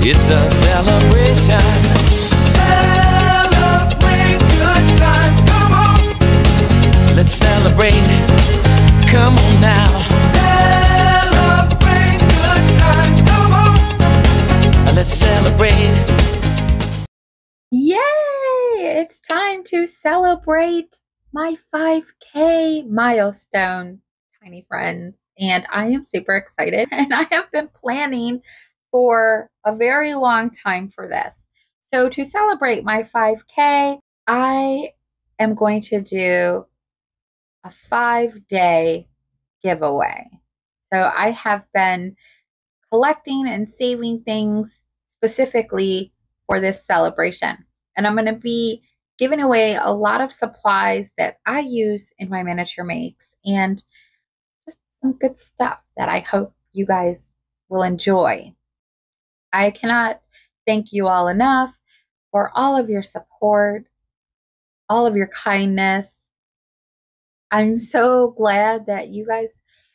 It's a celebration. Celebrate good times, come on. Let's celebrate, come on now. Celebrate good times, come on. Let's celebrate. Yay! It's time to celebrate my 5K milestone, tiny friends. And I am super excited, and I have been planning for a very long time for this. So to celebrate my 5K, I am going to do a 5-day giveaway. So I have been collecting and saving things specifically for this celebration. And I'm going to be giving away a lot of supplies that I use in my miniature makes and just some good stuff that I hope you guys will enjoy. I cannot thank you all enough for all of your support, all of your kindness. I'm so glad that you guys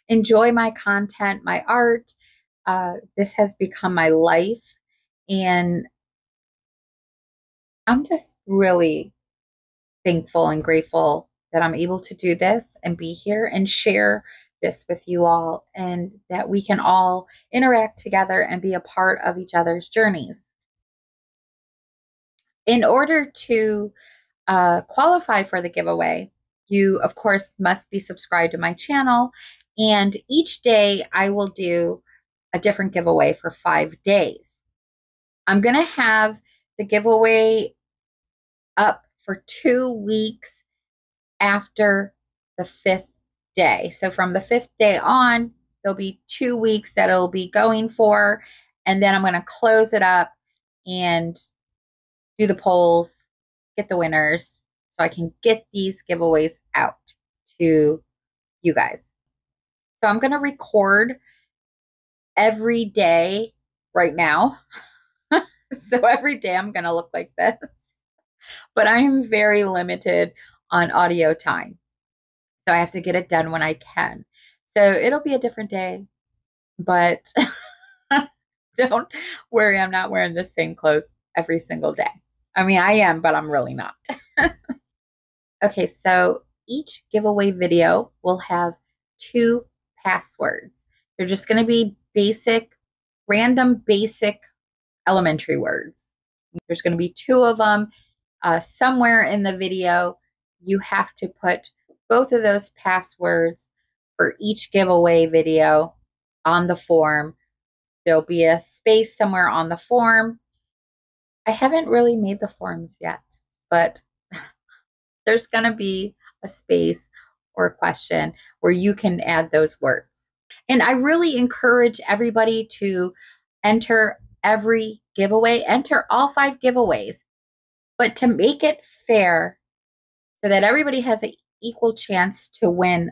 enjoy my content, my art. This has become my life, and I'm just really thankful and grateful that I'm able to do this and be here and share this with you all, and that we can all interact together and be a part of each other's journeys. In order to qualify for the giveaway, you of course must be subscribed to my channel, and each day I will do a different giveaway for 5 days. I'm going to have the giveaway up for 2 weeks after the 5th day. So from the 5th day on, there'll be 2 weeks that it'll be going for, and then I'm going to close it up and do the polls, get the winners, so I can get these giveaways out to you guys. So I'm going to record every day right now. So every day I'm going to look like this. But I am very limited on audio time. So I have to get it done when I can. So it'll be a different day. But don't worry, I'm not wearing the same clothes every single day. I mean, I am, but I'm really not. Okay, so each giveaway video will have 2 passwords. They're just going to be basic, random basic elementary words. There's going to be 2 of them. Somewhere in the video, you have to put both of those passwords for each giveaway video on the form. There'll be a space somewhere on the form. I haven't really made the forms yet, but there's going to be a space or a question where you can add those words. And I really encourage everybody to enter every giveaway, enter all 5 giveaways. But to make it fair so that everybody has an equal chance to win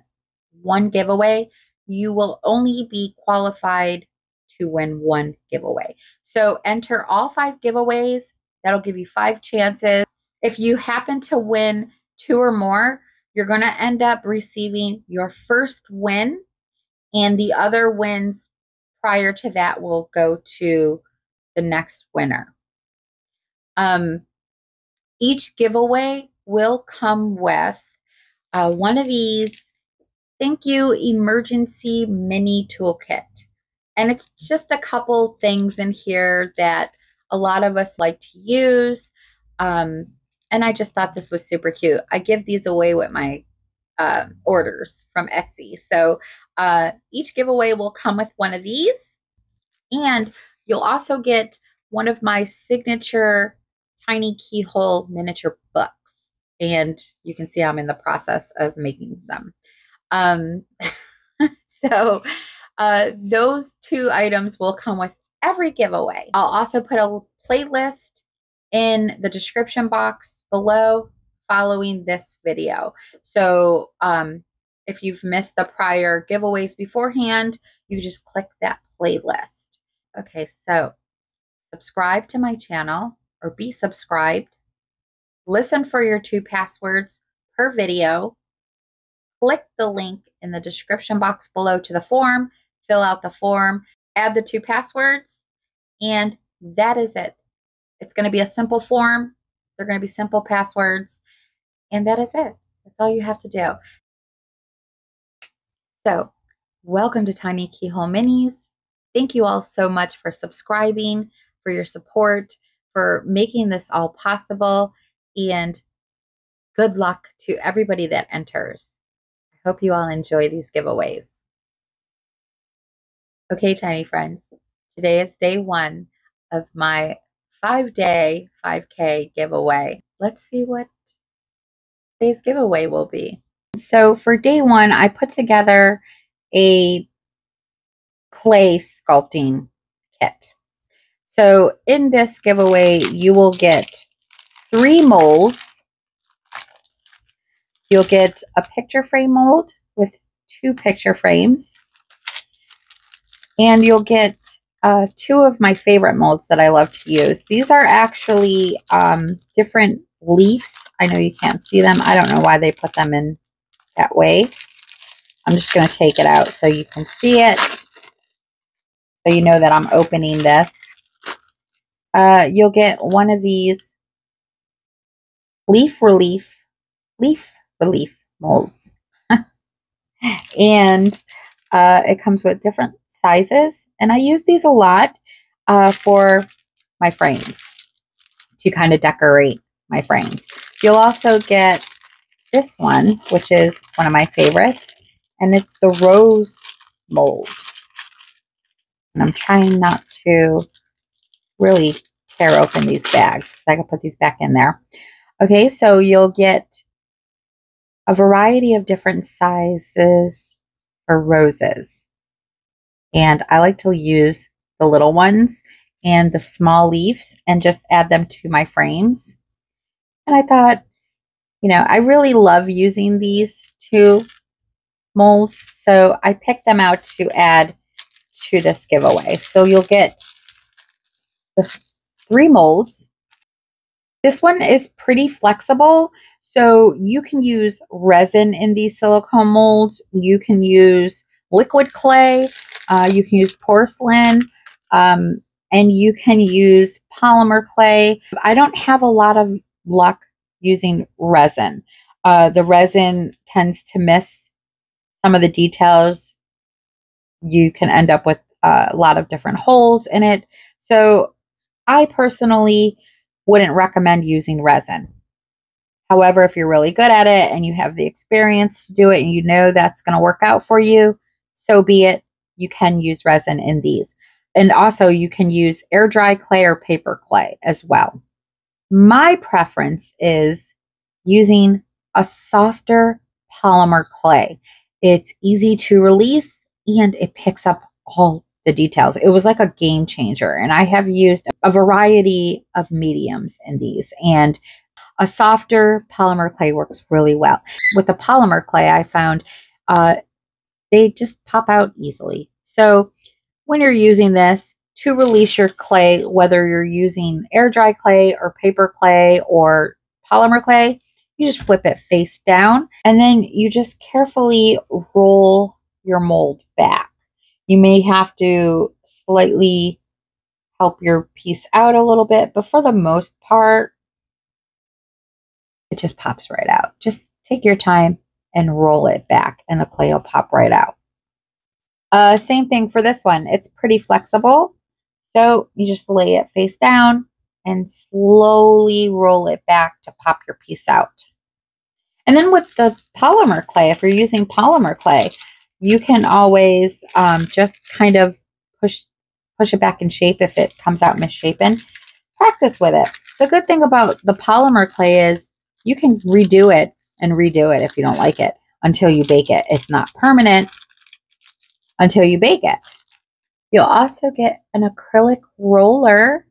one giveaway, you will only be qualified to win 1 giveaway. So enter all 5 giveaways. That'll give you 5 chances. If you happen to win 2 or more, you're going to end up receiving your first win, and the other wins prior to that will go to the next winner. Each giveaway will come with one of these thank you emergency mini toolkit. And it's just a couple things in here that a lot of us like to use. And I just thought this was super cute. I give these away with my orders from Etsy. So each giveaway will come with one of these. And you'll also get one of my signature tiny keyhole miniature books. And you can see I'm in the process of making some. So those 2 items will come with every giveaway. I'll also put a playlist in the description box below following this video. So if you've missed the prior giveaways beforehand, you just click that playlist. Okay, so subscribe to my channel, or be subscribed. Listen for your 2 passwords per video. Click the link in the description box below to the form, fill out the form, add the 2 passwords, and that is it. It's going to be a simple form. They're going to be simple passwords. And that is it. That's all you have to do. So, welcome to TinyKeyHoleMinis. Thank you all so much for subscribing, for your support, for making this all possible, and good luck to everybody that enters. I hope you all enjoy these giveaways. Okay, tiny friends, today is day 1 of my 5-day 5K giveaway. Let's see what today's giveaway will be. So for day 1, I put together a clay sculpting kit. So in this giveaway, you will get 3 molds. You'll get a picture frame mold with 2 picture frames. And you'll get 2 of my favorite molds that I love to use. These are actually different leaves. I know you can't see them. I don't know why they put them in that way. I'm just going to take it out so you can see it. So you know that I'm opening this. You'll get one of these leaf relief molds. And it comes with different sizes. And I use these a lot for my frames to kind of decorate my frames. You'll also get this one, which is one of my favorites. And it's the rose mold. And I'm trying not to really tear open these bags because I can put these back in there. Okay, so you'll get a variety of different sizes for roses. And I like to use the little ones and the small leaves and just add them to my frames. And I thought, you know, I really love using these 2 molds, so I picked them out to add to this giveaway. So you'll get the 3 molds. This one is pretty flexible, so you can use resin in these silicone molds. You can use liquid clay, you can use porcelain, and you can use polymer clay. I don't have a lot of luck using resin. The resin tends to miss some of the details. You can end up with a lot of different holes in it. So I personally wouldn't recommend using resin. However, if you're really good at it and you have the experience to do it and you know that's going to work out for you, so be it. You can use resin in these. And also you can use air dry clay or paper clay as well. My preference is using a softer polymer clay. It's easy to release and it picks up all the details. It was like a game changer. And I have used a variety of mediums in these, and a softer polymer clay works really well. With the polymer clay, I found they just pop out easily. So when you're using this to release your clay, whether you're using air dry clay or paper clay or polymer clay, you just flip it face down and then you just carefully roll your mold back. You may have to slightly help your piece out a little bit, but for the most part, it just pops right out. Just take your time and roll it back and the clay will pop right out. Same thing for this one. It's pretty flexible. So you just lay it face down and slowly roll it back to pop your piece out. And then with the polymer clay, if you're using polymer clay, you can always just kind of push it back in shape if it comes out misshapen. Practice with it. The good thing about the polymer clay is you can redo it and redo it if you don't like it until you bake it. It's not permanent until you bake it. You'll also get an acrylic roller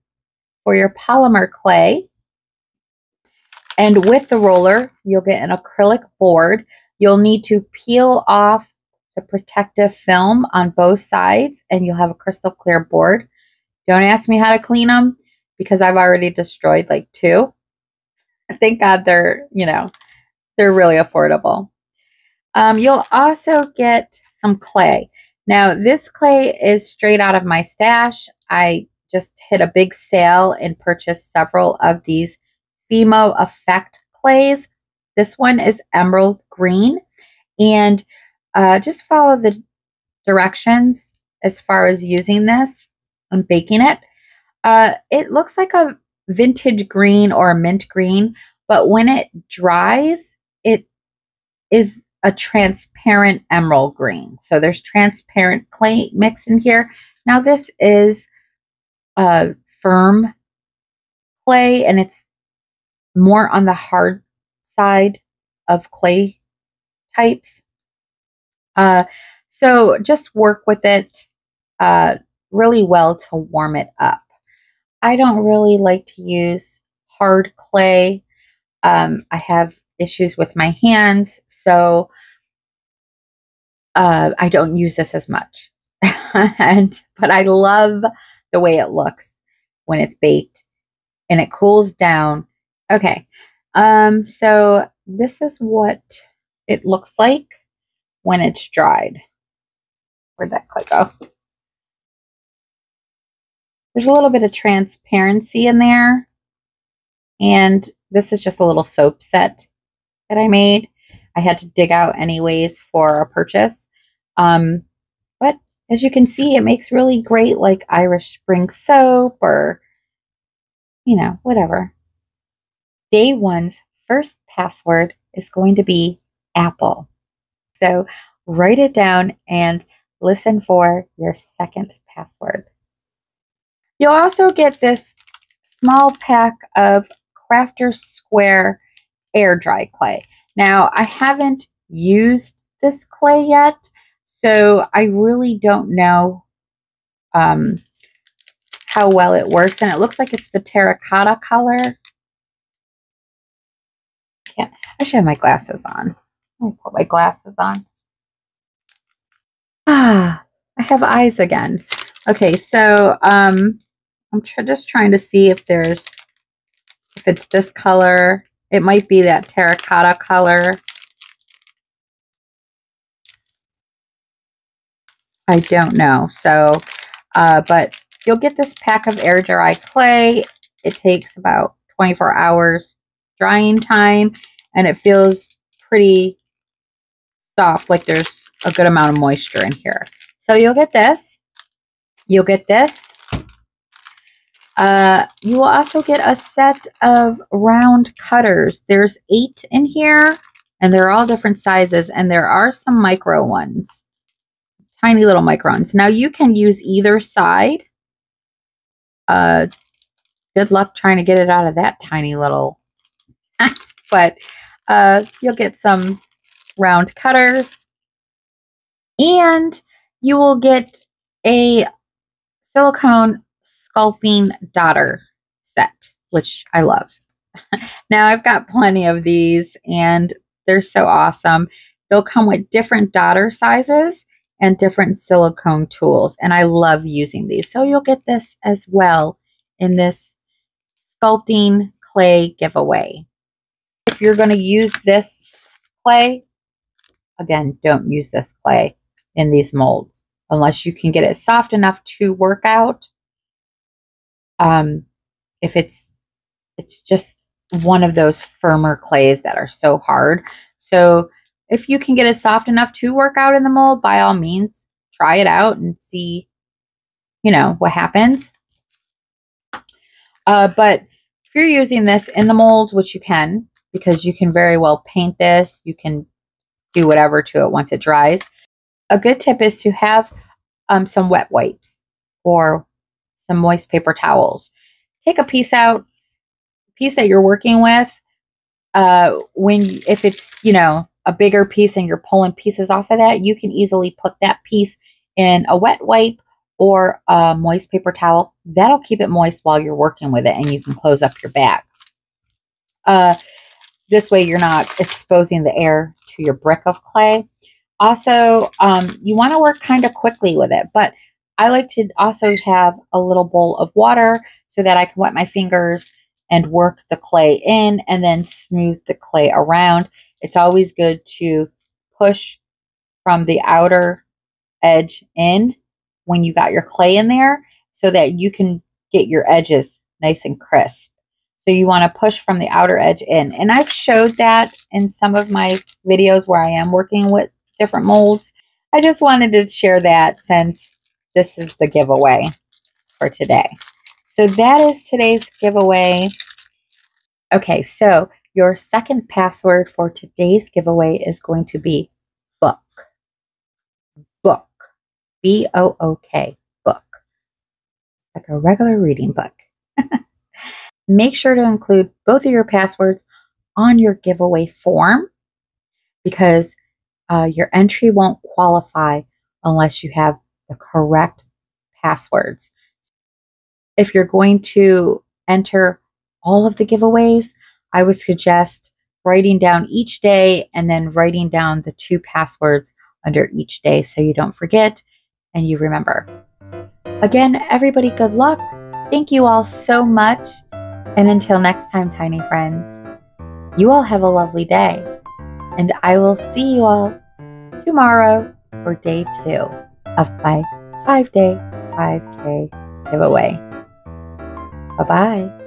for your polymer clay. And with the roller, you'll get an acrylic board. You'll need to peel off the protective film on both sides and you'll have a crystal clear board. Don't ask me how to clean them because I've already destroyed like 2. Thank God they're really affordable. You'll also get some clay. Now this clay is straight out of my stash. I just hit a big sale and purchased several of these Fimo Effect clays. This one is emerald green, and just follow the directions as far as using this and baking it. It looks like a vintage green or a mint green, but when it dries, it is a transparent emerald green. So there's transparent clay mix in here. Now this is a firm clay, and it's more on the hard side of clay types. So just work with it really well to warm it up. I don't really like to use hard clay. I have issues with my hands, so I don't use this as much. But I love the way it looks when it's baked and it cools down. Okay, so this is what it looks like when it's dried. Where'd that clay go? There's a little bit of transparency in there, and this is just a little soap set that I made. I had to dig out anyways for a purchase. But as you can see, it makes really great like Irish Spring soap or, you know, whatever. Day one's first password is going to be Apple. So write it down and listen for your second password. You'll also get this small pack of Crafter's Square air dry clay. Now, I haven't used this clay yet, so I really don't know how well it works. And it looks like it's the terracotta color. I should have my glasses on. Let me put my glasses on. I have eyes again. Okay, so I'm just trying to see if it's this color. It might be that terracotta color. I don't know. So, but you'll get this pack of air dry clay. It takes about 24 hours drying time, and it feels pretty soft, like there's a good amount of moisture in here. So you'll get this. You'll get this. You will also get a set of round cutters. There's 8 in here, and they're all different sizes, and there are some micro ones, tiny little micro ones. Now you can use either side. Good luck trying to get it out of that tiny little, but you'll get some round cutters, and you will get a silicone sculpting daughter set, which I love. Now I've got plenty of these, and they're so awesome. They'll come with different daughter sizes and different silicone tools, and I love using these. So you'll get this as well in this sculpting clay giveaway. If you're going to use this clay, again, don't use this clay in these molds unless you can get it soft enough to work out. If it's just one of those firmer clays that are so hard. So if you can get it soft enough to work out in the mold, by all means, try it out and see, you know, what happens. But if you're using this in the mold, which you can, because you can very well paint this, you can do whatever to it once it dries. A good tip is to have some wet wipes or some moist paper towels. Take a piece out, piece that you're working with. If it's, you know, a bigger piece and you're pulling pieces off of that, you can easily put that piece in a wet wipe or a moist paper towel. That'll keep it moist while you're working with it, and you can close up your bag. This way you're not exposing the air to your brick of clay. Also, you want to work kind of quickly with it, but I like to also have a little bowl of water so that I can wet my fingers and work the clay in and then smooth the clay around. It's always good to push from the outer edge in when you got your clay in there so that you can get your edges nice and crisp. So you want to push from the outer edge in. And I've showed that in some of my videos where I am working with different molds. I just wanted to share that since this is the giveaway for today. So that is today's giveaway. Okay, so your second password for today's giveaway is going to be book. Book. B-O-O-K. Book. Like a regular reading book. Make sure to include both of your passwords on your giveaway form because your entry won't qualify unless you have the correct passwords. If you're going to enter all of the giveaways, I would suggest writing down each day and then writing down the 2 passwords under each day so you don't forget and you remember. Again, everybody, good luck. Thank you all so much. And until next time, tiny friends, you all have a lovely day. And I will see you all tomorrow for day 2 of my 5-day 5K giveaway. Bye-bye.